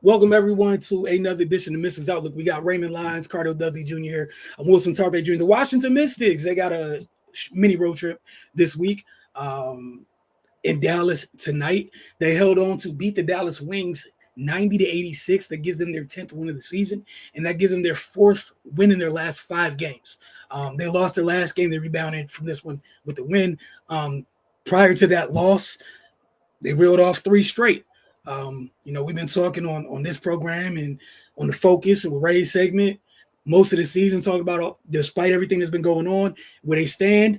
Welcome everyone to another edition of Mystics Outlook. We got Raymond Lyons, Cardo Dudley Jr. here. I'm Wilson Tarpe Jr. The Washington Mystics, they got a mini road trip this week in Dallas tonight. They held on to beat the Dallas Wings 90-86. That gives them their 10th win of the season, and that gives them their 4th win in their last 5 games. They lost their last game. They rebounded from this one with the win. Prior to that loss, they reeled off 3 straight. We've been talking on this program and on the Focus and with Ray's segment most of the season, talking about despite everything that's been going on, where they stand.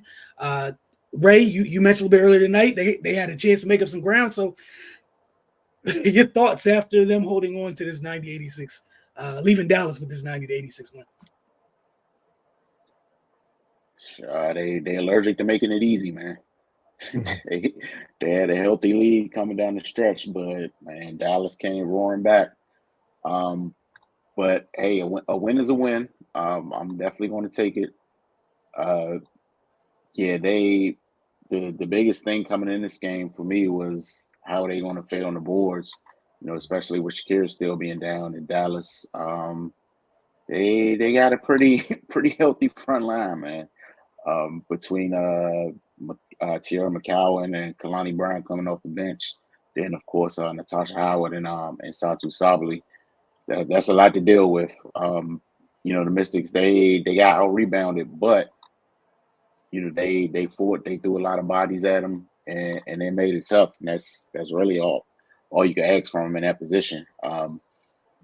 Ray, you mentioned a little bit earlier tonight, they had a chance to make up some ground. So your thoughts after them holding on to this 90-86, leaving Dallas with this 90-86 win? Sure, they allergic to making it easy, man. they had a healthy lead coming down the stretch, but man, Dallas came roaring back. But hey, a win is a win. I'm definitely going to take it. The biggest thing coming in this game for me was how are they going to fit on the boards, especially with Shakira still being down in Dallas. They got a pretty healthy front line, man. Between Tierra McCowan and Kalani Brown coming off the bench, then of course Natasha Howard and Satu Sabali. That's a lot to deal with. The Mystics they got out rebounded, but they fought. They threw a lot of bodies at them, and they made it tough. And that's really all you can ask from them in that position.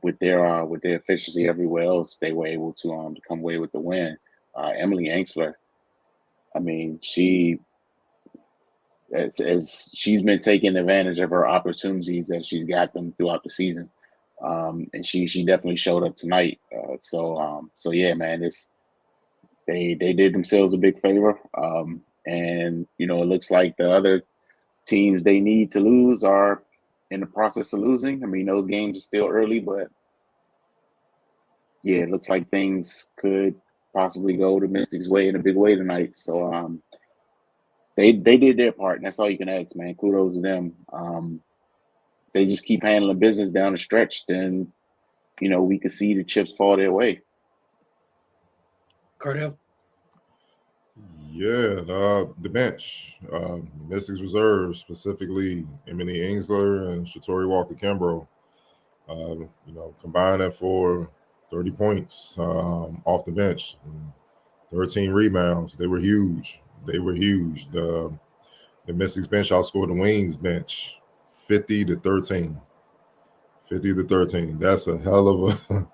With their efficiency everywhere else, they were able to come away with the win. Emily Ainsley, I mean, she's been taking advantage of her opportunities as she's got them throughout the season, and she definitely showed up tonight. So yeah, man, they did themselves a big favor, and it looks like the other teams they need to lose are in the process of losing. I mean, those games are still early, but yeah, it looks like things could possibly go the Mystics' way in a big way tonight. So they did their part, and that's all you can ask, man. Kudos to them. They just keep handling business down the stretch, then we could see the chips fall their way. Cardell? Yeah, the bench, Mystics reserves, specifically Emily Ainsler and Shatori Walker-Kimbrough, combining for 30 points off the bench, 13 rebounds. They were huge. The Mystics bench outscored the Wings bench 50-13. 50-13. That's a hell of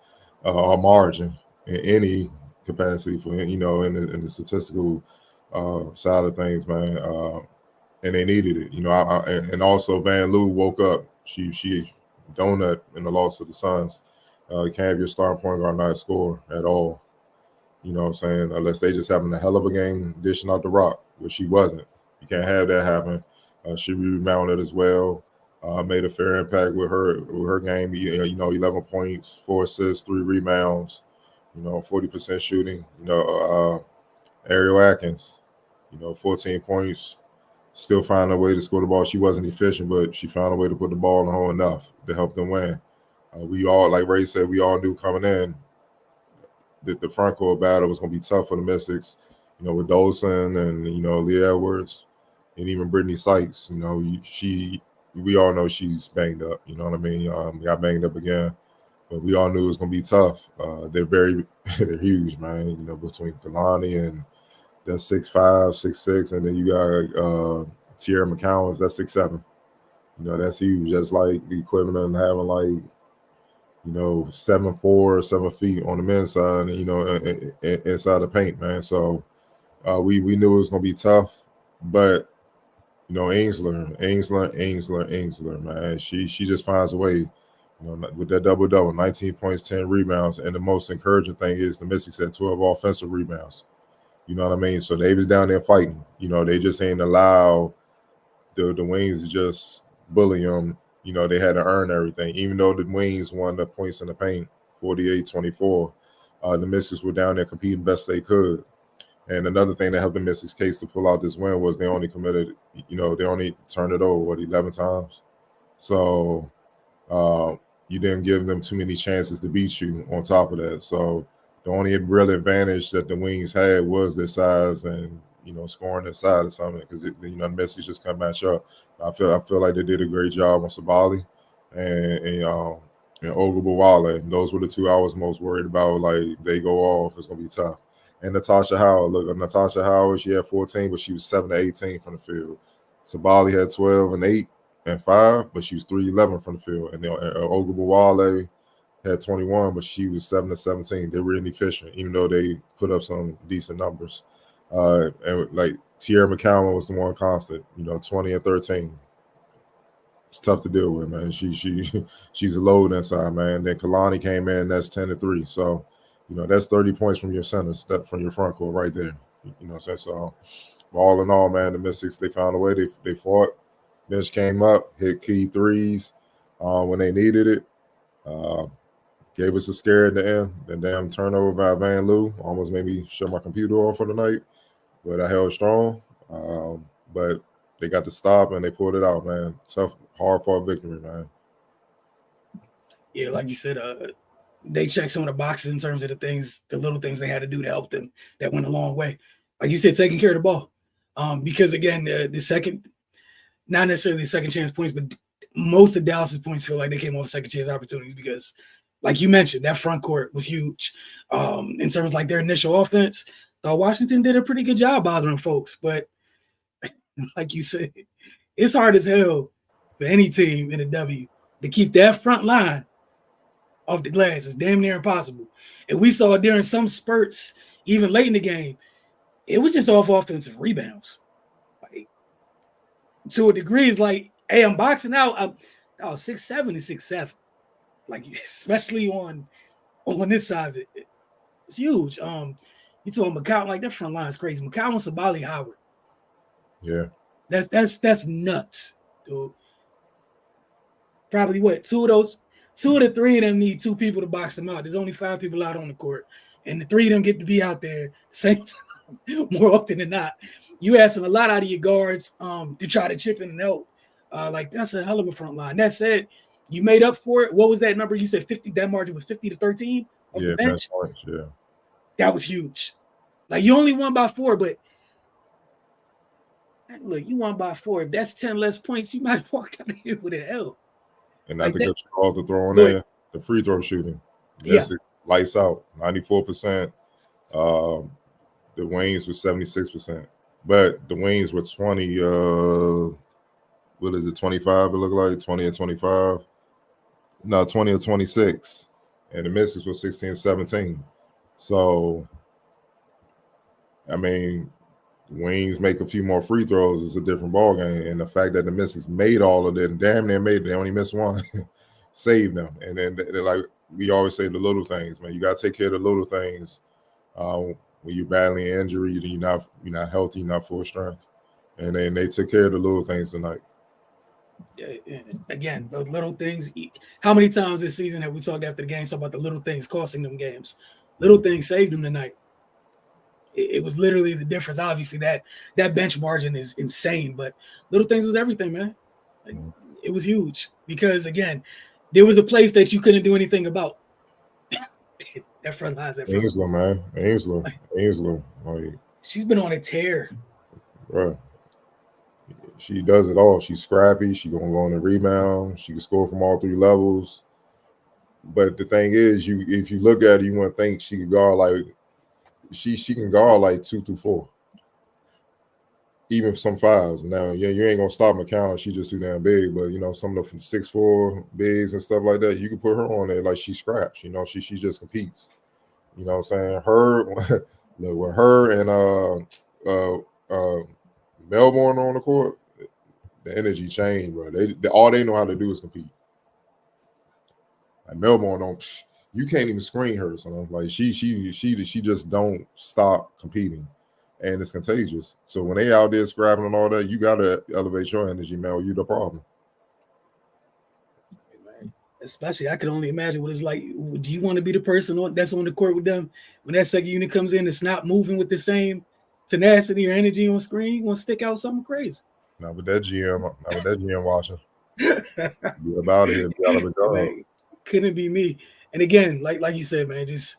a margin in any capacity for in the statistical side of things, man. And they needed it, and also Van Loo woke up. She donut in the loss of the Suns. You can't have your starting point guard not score at all. You know what I'm saying? Unless they just having a hell of a game dishing out the rock, which she wasn't. You can't have that happen. She rebounded as well. Made a fair impact with her game. 11 points, 4 assists, 3 rebounds. 40% shooting. Ariel Atkins, 14 points. Still finding a way to score the ball. She wasn't efficient, but she found a way to put the ball in the hole enough to help them win. We all, like Ray said, we all knew coming in that the front court battle was going to be tough for the Mystics, with Dolson and, Lee Edwards and even Brittany Sykes. We all know she's banged up, you know what I mean? Got banged up again, but we all knew it was going to be tough. They're huge, man, between Kalani and that's 6'5", 6'6", and then you got Tierra McCowan, that's 6'7". That's huge. That's like the equivalent of having 7'4", 7 feet on the men's side, and inside the paint, man. So we knew it was gonna be tough, but Ainsler, man, she just finds a way. With that double, 19 points, 10 rebounds, and the most encouraging thing is the Mystics had 12 offensive rebounds. You know what I mean? So they was down there fighting. They just ain't allow the Wings to just bully them. They had to earn everything. Even though the Wings won the points in the paint, 48-24, the Mystics were down there competing best they could. And another thing that helped the Mystics' case to pull out this win was they only committed, they only turned it over, 11 times. So you didn't give them too many chances to beat you on top of that. So the only real advantage that the Wings had was their size and, scoring their side or something, because the Messi just couldn't match up. I feel like they did a great job on Sabali and Ogbowale. Those were the two I was most worried about. Like, they go off, it's gonna be tough. And Natasha Howard, Natasha Howard, she had 14, but she was 7 to 18 from the field. Sabali had 12 and 8 and 5, but she was 3-11 from the field. And Ogbowale had 21, but she was 7 to 17. They were inefficient, even though they put up some decent numbers. And like Tierra McCallum was the one constant, 20 and 13. It's tough to deal with, man. She's a load inside, man. Then Kalani came in, that's 10 to 3. So, that's 30 points from your centers, from your front court right there. So all in all, man, the Mystics, they found a way. They fought. Bench came up, hit key threes when they needed it. Gave us a scare at the end. The damn turnover by Van Loo almost made me shut my computer off for the night. But I held strong. But they got the stop and they pulled it out, man. Tough, hard-fought victory, man. Yeah, like you said, they checked some of the boxes in terms of the little things they had to do to help them. That went a long way. Like you said, taking care of the ball. Because again, the second, not necessarily the second chance points, but most of Dallas's points feel like they came off second chance opportunities because, like you mentioned, that front court was huge. In terms of like their initial offense, Washington did a pretty good job bothering folks, but like you said, it's hard as hell for any team in a W to keep that front line off the glass. It's damn near impossible. And we saw during some spurts, even late in the game, it was just off offensive rebounds. Like, to a degree, it's like, hey, I'm boxing out. 6'7" is 6'7". Like, especially on this side of it. It's huge. You told McCown, like, that front line is crazy. McCown, Sabali, Howard. Yeah. That's nuts, dude. Probably what? Two of the three of them need two people to box them out. There's only 5 people out on the court. And the 3 of them get to be out there same time more often than not. You asking a lot out of your guards to try to chip in and help. Like, that's a hell of a front line. That said, you made up for it. What was that number? You said 50. That margin was 50 to 13 off the bench. Points, yeah. That was huge. Like, you only won by 4, but look, you won by 4. If that's 10 less points, you might have walked out of here with an L. And not to get you all to throw in there, the free throw shooting. Yes, yeah. Lights out, 94%. The Wings were 76%. But the Wings were 20, what is it, 25 it looked like? 20 or 25? No, 20 or 26. And the Mystics were 16 17. So, I mean, Wings make a few more free throws, it's a different ballgame. And the fact that the Mystics made all of them, damn near made it, they only missed one, saved them. And then they're like, we always say the little things, man. You got to take care of the little things. When you're battling injury, you're not healthy, you're not full strength. And then they took care of the little things tonight. Again, the little things. How many times this season have we talked after the game about the little things costing them games? Little things saved them tonight. It was literally the difference. Obviously, that bench margin is insane, but little things was everything, man. Like, it was huge because, again, there was a place that you couldn't do anything about. That front line. Ainsley, man. Ainsley. Like, she's been on a tear. Right. She does it all. She's scrappy. She's going to go on the rebound. She can score from all 3 levels. But the thing is, if you look at it, you want to think she can guard like she can guard like 2 through 4. Even some 5s. Now, yeah, you ain't gonna stop McCown. She's just too damn big. But some of the 6'4" bigs and stuff like that, you can put her on there like she scraps. She just competes. You know what I'm saying? Her, look, with her and Melbourne on the court, the energy changed, bro. All they know how to do is compete. Like Melbourne you can't even screen her. So like she just don't stop competing. And it's contagious. So when they out there scrapping and all that, you gotta elevate your energy, man, or you the problem. Especially, I can only imagine what it's like. Do you want to be the person that's on the court with them when that second unit comes in? It's not moving with the same tenacity or energy on screen. You want to stick out something crazy? Not with that GM watching. Be about it. Be out of the job. couldn't be me. And again, like you said, man, just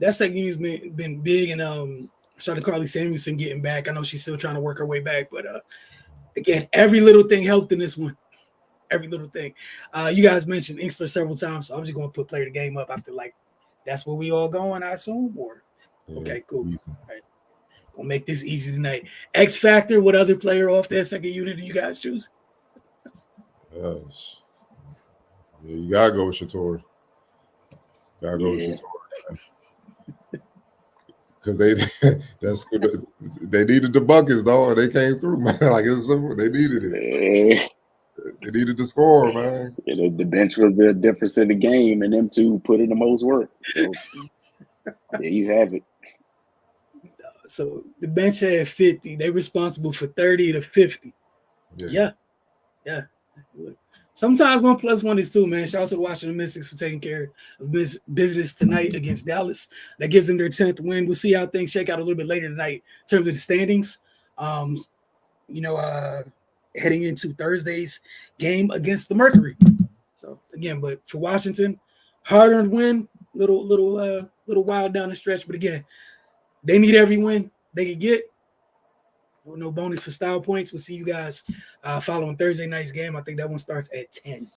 that second unit's been big. And shout out to Carly Samuelson getting back. I know she's still trying to work her way back, but again, every little thing helped in this one. Every little thing. You guys mentioned Inkster several times, so I'm just going to put player of the game up. I feel like that's where we all going, I assume. Or okay, cool. All right. We'll make this easy tonight. X Factor, what other player off that second unit do you guys choose? Yes. Yeah, you gotta go with Shatori. Gotta go with Shatori. Because they needed the buckets, though, and they came through, man. Like, it's simple. They needed it. They needed to score, man. Yeah, the bench was the difference in the game, and them two put in the most work. So there you have it. So the bench had 50. They responsible for 30 to 50. Yeah. Sometimes 1+1 is 2, man. Shout out to the Washington Mystics for taking care of business tonight against Dallas. That gives them their 10th win. We'll see how things shake out a little bit later tonight in terms of the standings. Heading into Thursday's game against the Mercury. So again, but for Washington, hard-earned win, little wild down the stretch. But again, they need every win they can get. No bonus for style points. We'll see you guys following Thursday night's game. I think that one starts at 10.